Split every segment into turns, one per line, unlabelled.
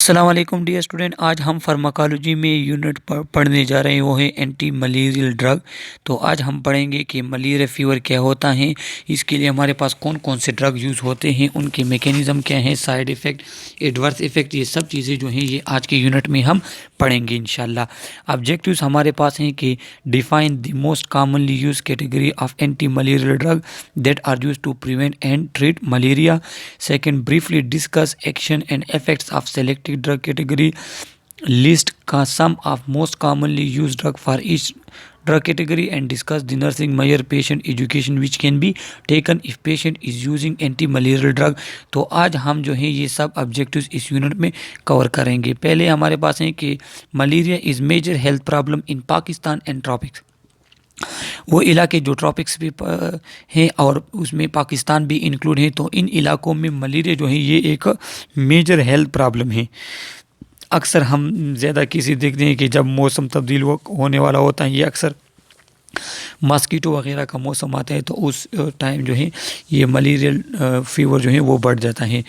अस्सलाम वालेकुम dear student. आज हम फार्माकोलॉजी में यूनिट पढ़ने जा रहे हैं, वो है एंटी मलेरियल ड्रग। तो आज हम पढ़ेंगे कि मलेरिया फीवर क्या होता है, इसके लिए हमारे पास कौन कौन से ड्रग यूज़ होते हैं, उनके मैकेनिज़्म क्या हैं, साइड इफ़ेक्ट, एडवर्स इफ़ेक्ट, ये सब चीज़ें जो हैं ये आज के यूनिट में हम पढ़ेंगे इंशाल्लाह। ऑब्जेक्टिव्स हमारे पास हैं कि define the most commonly use category of anti malarial drug that are use to prevent and treat malaria. Second, briefly discuss action and effects of selected drug category, list some of most commonly used drug for each drug category, and discuss the nursing measure patient education which can be taken if patient is using anti-malarial drug। तो आज हम जो है ये सब objectives इस unit में cover करेंगे। पहले हमारे पास है कि malaria is major health problem in Pakistan and tropics. वो इलाके जो ट्रॉपिक्स भी हैं और उसमें पाकिस्तान भी इंक्लूड है, तो इन इलाकों में मलेरिया जो है ये एक मेजर हेल्थ प्रॉब्लम है। अक्सर हम ज़्यादा किसी देखते हैं कि जब मौसम तब्दील होने वाला होता है, ये अक्सर मस्कीटो वगैरह का मौसम आता है, तो उस टाइम जो है ये मलेरियल फीवर जो है वो बढ़ जाता है।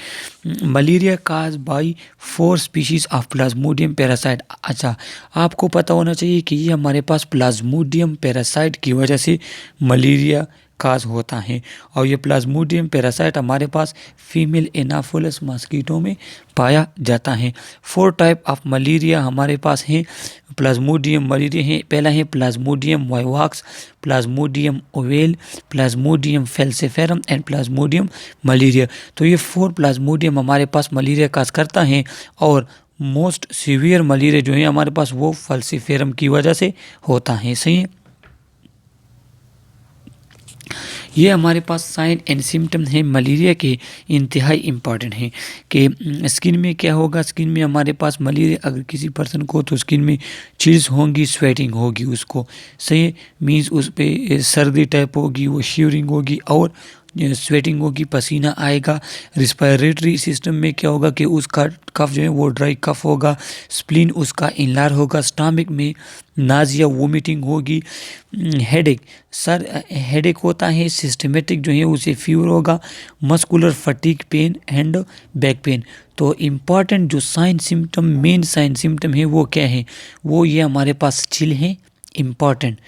Malaria cause by 4 species of Plasmodium parasite. अच्छा, आपको पता होना चाहिए कि ये हमारे पास प्लाज्मोडियम पैरासाइट की वजह से मलेरिया काज होता है, और ये प्लाज्मोडियम पैरासाइट हमारे पास फीमेल एनाफोलस मस्कीटो में पाया जाता है। 4 टाइप ऑफ मलेरिया हमारे पास हैं, प्लाज्मोडियम मलेरिया है। पहला है Plasmodium vivax, Plasmodium ovale, Plasmodium falciparum and Plasmodium malariae. तो ये 4 प्लाज्मोडियम हमारे पास मलेरिया काज करता है, और मोस्ट सीवियर मलेरिया जो है हमारे पास वो फैल्सिफेरम की वजह से होता है। सही है, ये हमारे पास साइन एंड सिम्टम है मलेरिया के इंतहाई इम्पॉर्टेंट हैं कि स्किन में क्या होगा। स्किन में हमारे पास मलेरिया अगर किसी पर्सन को, तो स्किन में चिल्स होंगी, स्वेटिंग होगी उसको। सही मीन्स उस पर सर्दी टाइप होगी, वो शिवरिंग होगी और स्वेटिंग होगी, पसीना आएगा। रिस्पायरेटरी सिस्टम में क्या होगा कि उसका कफ जो है वो ड्राई कफ होगा, स्प्लीन उसका इनलार होगा, स्टमक में नाजिया वोमिटिंग होगी। हेडेक, सर हेडेक होता है, सिस्टमेटिक जो है उसे फीवर होगा, muscular fatigue pain and back pain. तो इम्पॉर्टेंट जो sign symptom, main sign symptom है वो क्या है, वो ये हमारे पास चिल है, इम्पॉर्टेंट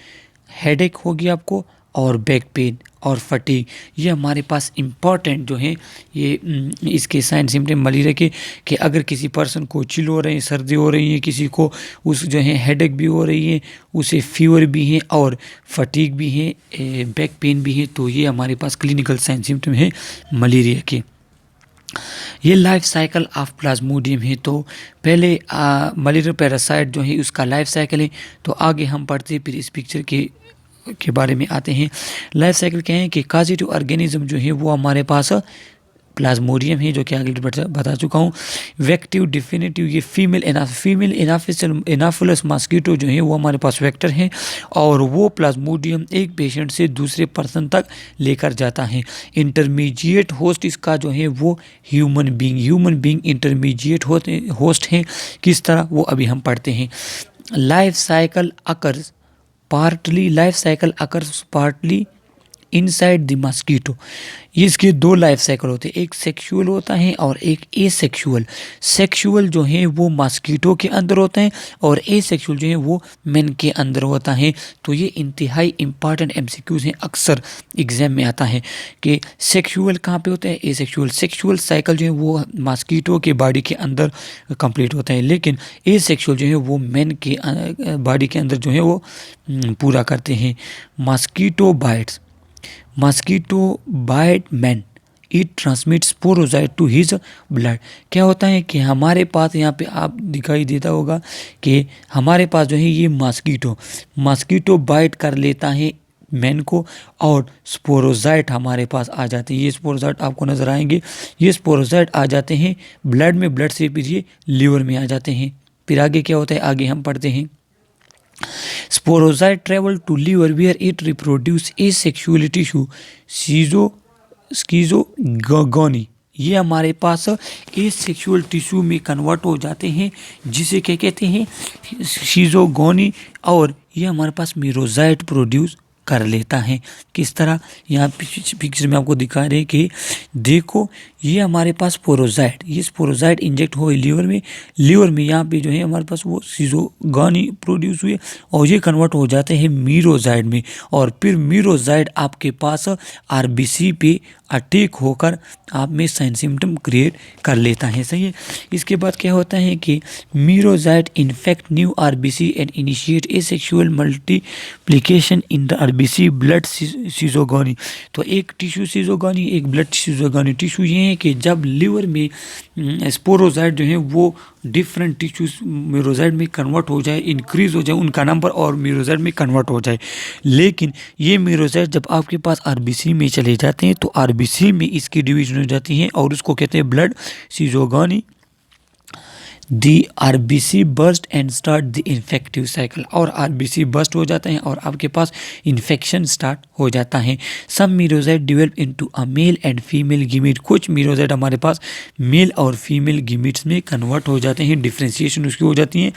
हेडेक होगी आपको, और बैक पेन और फटीग, ये हमारे पास इम्पॉर्टेंट जो है ये इसके साइन सिम्टम मलेरिया के। कि अगर किसी पर्सन को चिल हो रहे हैं, सर्दी हो रही है, किसी को उस जो है हेडेक भी हो रही है, उसे फीवर भी है और फटीग भी है, बैक पेन भी है, तो ये हमारे पास क्लिनिकल साइन सिम्टम है मलेरिया के। ये लाइफ साइकिल ऑफ प्लाज्मोडियम है। तो पहले मलेरिया पैरासाइट जो है उसका लाइफ साइकिल है, तो आगे हम पढ़ते फिर इस पिक्चर के बारे में आते हैं। लाइफ साइकिल क्या है कि काजिटिव ऑर्गेनिज्म जो है वो हमारे पास प्लाज्मोडियम है, जो कि आगे बता चुका हूँ। वेक्टिव डिफिनेटिव, ये फीमेल एनाफिलस मस्कीटो जो है वो हमारे पास वेक्टर है, और वो प्लाज्मोडियम एक पेशेंट से दूसरे पर्सन तक लेकर जाता है। इंटरमीडिएट होस्ट इसका जो है वो ह्यूमन बींग इंटरमीडिएट होस्ट हैं। किस तरह, वो अभी हम पढ़ते हैं। Life cycle occurs partly inside the mosquito. इसके 2 लाइफ साइकिल होते हैं, एक सेक्सुअल होता है और एक एसेक्सुअल। सेक्सुअल जो है वो मस्कीटो के अंदर होता है, और एसेक्सुअल जो है वो मेन के अंदर होता है। तो ये इंतहाई इंपॉर्टेंट एमसीक्यूज हैं, अक्सर एग्जाम में आता है कि सेक्सुअल कहाँ पे होता है, एसेक्सुअल। सेक्सुअल साइकिल जो है वो मस्कीटो के बॉडी के अंदर कंप्लीट होता है, लेकिन एसेक्सुअल जो है वो मेन के बॉडी के अंदर जो है वो पूरा करते हैं। Mosquito bite man, it transmit sporozoite to his blood. क्या होता है कि हमारे पास यहाँ पे आप दिखाई देता होगा कि हमारे पास जो है ये मस्कीटो बाइट कर लेता है मैन को, और स्पोरोजाइट हमारे पास आ जाते हैं। ये स्पोरोजाइट आपको नज़र आएंगे, ये स्पोरोजाइट आ जाते हैं ब्लड में, ब्लड से फिर ये लीवर में आ जाते हैं। फिर आगे क्या होता है, आगे हम पढ़ते हैं। Sporozoite travel to liver where it reproduce asexual tissue, schizogony। ये हमारे पास एसेक्सुअल टिश्यू में कन्वर्ट हो जाते हैं, जिसे क्या कहते हैं, शिजोगोनी, और ये हमारे पास मीरोजाइट प्रोड्यूस कर लेता है। किस तरह, यहाँ पिक्चर में आपको दिखा रहे हैं कि देखो ये हमारे पास स्पोरोजाइट, ये स्पोरोजाइट इंजेक्ट हुए लीवर में यहाँ पे जो है हमारे पास वो सीज़ोगानी प्रोड्यूस हुए और ये कन्वर्ट हो जाते हैं मीरोजाइड में, और फिर मीरोजाइड आपके पास आरबीसी पे अटैक होकर आप में साइन सिम्टम क्रिएट कर लेता है। सही है। इसके बाद क्या होता है कि merozoite infect new RBC and initiate asexual multiplication in the RBC blood schizogony. तो एक टिश्यू सीज़ोगानी, एक ब्लड सीज़ोगानी। टिश्यू ये है कि जब लीवर में स्पोरोजाइड जो है वो डिफरेंट टिश्यूज मीरोजाइड में कन्वर्ट हो जाए, इंक्रीज हो जाए उनका नंबर और मीरोजाइड में कन्वर्ट हो जाए, लेकिन ये मीरोजाइड जब आपके पास आरबीसी में चले जाते हैं तो आरबीसी में इसकी डिवीजन हो जाती है और उसको कहते हैं blood schizogony. The RBC burst and start the infective cycle, और आरबीसी बर्स्ट हो जाते हैं और आपके पास इन्फेक्शन स्टार्ट हो जाता है। Some merozoite develop into a male and female gamete, कुछ मीरोजाइड हमारे पास मेल और फीमेल गिमिट्स में कन्वर्ट हो जाते हैं, डिफ्रेंशिएशन उसकी हो जाती है।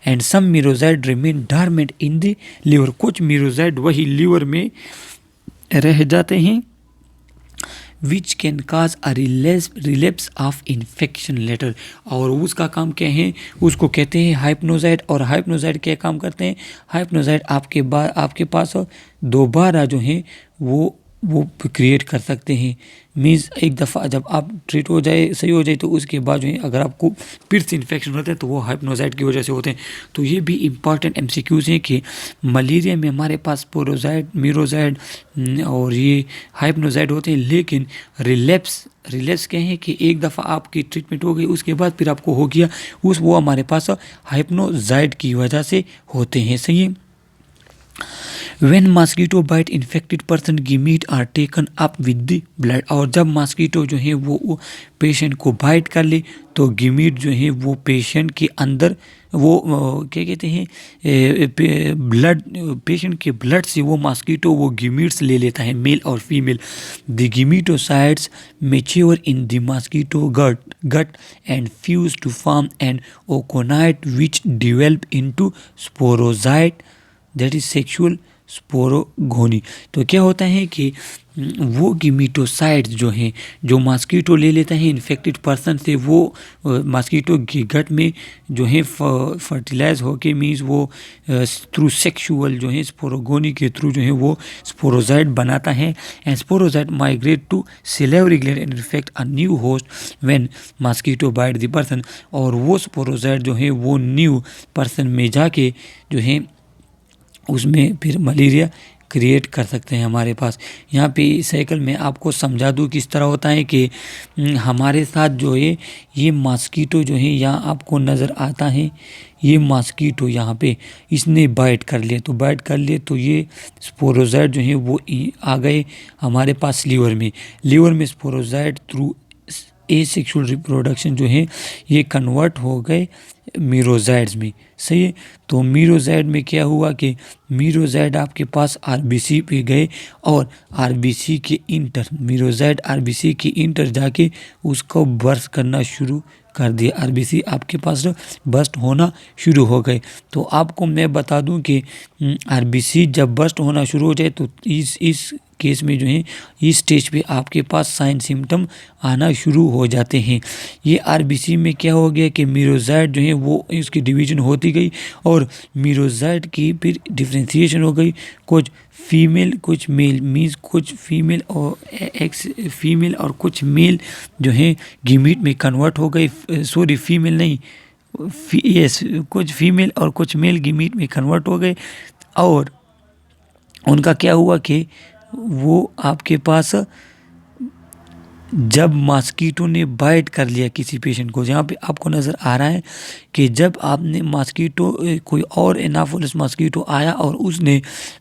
And some merozoite remain dormant in the liver, कुछ मीरोजाइड वही लीवर में रह जाते हैं which can cause a relapse of infection later, और उसका काम क्या है, उसको कहते हैं हाइप्नोजाइड। और हाइप्नोजाइड क्या काम करते हैं, हाइप्नोजाइड आपके पास दोबारा जो है वो क्रिएट कर सकते हैं। मीन्स एक दफ़ा जब आप ट्रीट हो जाए, सही हो जाए, तो उसके बाद जो है अगर आपको फिर से इन्फेक्शन होता है तो वो हाइप्नोजाइड की वजह से होते हैं। तो ये भी इंपॉर्टेंट एमसीक्यूज हैं कि मलेरिया में हमारे पास स्पोरोजाइड, मीरोजाइड और ये हाइप्नोजाइड होते हैं, लेकिन रिलेप्स क्या है कि एक दफ़ा आपकी ट्रीटमेंट हो गई उसके बाद फिर आपको हो गया वो हमारे पास हाइप्नोजाइड की वजह से होते हैं। सही है। When mosquito bite infected person गिमीट are taken up with the blood, और जब मॉस्किटो जो है वो पेशेंट को बाइट कर ले तो गिमीट जो है वो पेशेंट के अंदर वो क्या कहते हैं ब्लड, पेशेंट के ब्लड से वो मॉस्किटो वो गिमीट्स ले लेता है, मेल और female. The gametocytes mature in the mosquito gut and fuse to form an ookinete which develop into sporozoite that is sexual sporogony. तो क्या होता है कि वो गिमीटोसाइड्स जो हैं, जो मॉस्किटो ले लेता है इन्फेक्टेड पर्सन से, वो मॉस्किटो के गट में जो है फर्टिलाइज होके, मीन्स वो थ्रू सेक्सुअल जो है स्पोरोगोनी के थ्रू जो है वो स्पोरोजाइड बनाता है। And sporozoite migrate to salivary gland and infect a new host when mosquito bite the person, और वो स्पोरोजाइड जो है वो न्यू पर्सन में जाके जो है उसमें फिर मलेरिया क्रिएट कर सकते हैं हमारे पास। यहाँ पे साइकिल में आपको समझा दूँ किस तरह होता है कि हमारे साथ जो है ये मॉस्किटो जो है यहाँ आपको नज़र आता है, ये मॉस्किटो यहाँ पे इसने बाइट कर लिए तो ये स्पोरोजाइड जो है वो आ गए हमारे पास लीवर में स्पोरोजाइड थ्रू एसेक्सुअल रिप्रोडक्शन जो है ये कन्वर्ट हो गए मीरोजाइड्स में। सही है। तो मीरोजाइड में क्या हुआ कि मीरोजाइड आपके पास आरबीसी पे गए और आरबीसी के इंटर मीरोजाइड आरबीसी के इंटर जाके उसको बर्स्ट करना शुरू कर दिया, आरबीसी आपके पास बर्स्ट होना शुरू हो गए। तो आपको मैं बता दूं कि आरबीसी जब बर्स्ट होना शुरू हो जाए तो इस केस में जो है इस स्टेज पे आपके पास साइन सिम्टम आना शुरू हो जाते हैं। ये आरबीसी में क्या हो गया कि मीरोजाइड जो है वो इसकी डिवीजन होती गई और मीरोजाइड की फिर डिफ्रेंशिएशन हो गई, कुछ फीमेल कुछ मेल, मीन्स कुछ फीमेल और एक्स फीमेल और कुछ मेल जो है गिमीट में कन्वर्ट हो गई, सॉरी फीमेल नहीं, यस कुछ फीमेल और कुछ मेल गिमीट में कन्वर्ट हो गए। और उनका क्या हुआ कि वो आपके पास जब मॉस्किटो ने बाइट कर लिया किसी पेशेंट को, जहाँ पे आपको नज़र आ रहा है कि जब आपने मॉस्किटो कोई और एनाफोलिस मॉस्किटो आया और उसने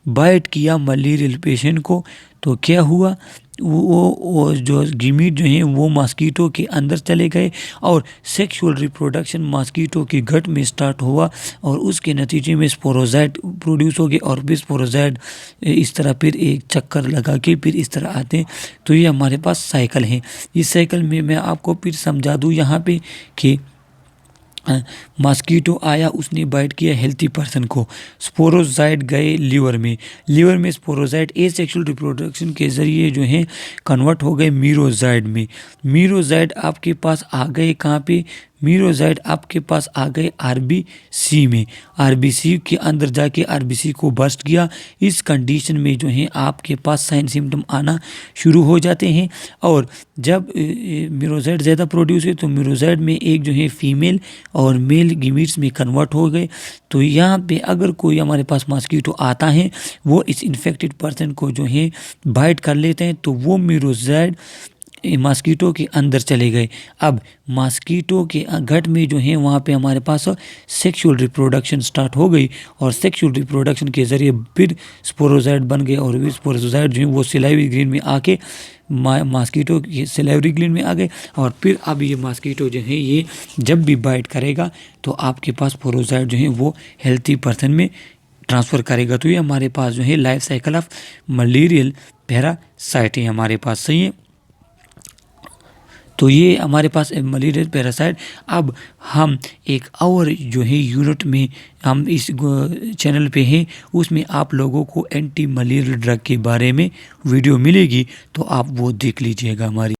बाइट किया मलेरियल पेशेंट को, तो क्या हुआ वो जो गिमीट जो है वो मॉस्किटो के अंदर चले गए और सेक्सुअल रिप्रोडक्शन मॉस्किटो के गट में स्टार्ट हुआ और उसके नतीजे में स्पोरोजाइट प्रोड्यूस हो गए और फिर स्पोरोजाइट इस तरह फिर एक चक्कर लगा के फिर इस तरह आते हैं। तो ये हमारे पास साइकिल है। इस साइकिल में मैं आपको फिर समझा दूँ यहाँ पे कि मॉस्किटो आया, उसने बाइट किया हेल्थी पर्सन को, स्पोरोजाइट गए लीवर में स्पोरोजाइट एसेक्सुअल रिप्रोडक्शन के ज़रिए जो है कन्वर्ट हो गए मीरोजाइट आपके पास आ गए कहाँ पे, मीरोजाइट आपके पास आ गए आरबीसी में, आरबीसी के अंदर जाके आरबीसी को बस्ट किया। इस कंडीशन में जो है आपके पास साइन सिम्टम आना शुरू हो जाते हैं। और जब मीरोजाइट ज़्यादा प्रोड्यूस हुए तो मीरोजाइट में एक जो है फीमेल और मेल गिमीट्स में कन्वर्ट हो गए। तो यहाँ पे अगर कोई हमारे पास मॉस्किटो आता है, वो इस इन्फेक्टेड पर्सन को जो है बाइट कर लेते हैं, तो वो मीरोजाइट मॉस्किटो के अंदर चले गए। अब मॉस्किटो के गट में जो है वहाँ पे हमारे पास सेक्सुअल रिप्रोडक्शन स्टार्ट हो गई, और सेक्सुअल रिप्रोडक्शन के ज़रिए फिर स्पोरोजाइट बन गए, और वे स्पोरोजाइट जो है वो सिलाइवरी ग्लैंड में आके मॉस्किटो के सिलाइवरी ग्लैंड में आ गए। और फिर अब ये मॉस्किटो जो है ये जब भी बाइट करेगा तो आपके पास स्पोरोजाइट जो है वो हेल्थी पर्सन में ट्रांसफ़र करेगा। तो ये हमारे पास जो है life cycle of malarial parasite है हमारे पास, सही है। तो ये हमारे पास मलेरियल पैरासाइट। अब हम एक और जो है यूनिट में हम इस चैनल पे हैं, उसमें आप लोगों को एंटी मलेरियल ड्रग के बारे में वीडियो मिलेगी, तो आप वो देख लीजिएगा हमारी।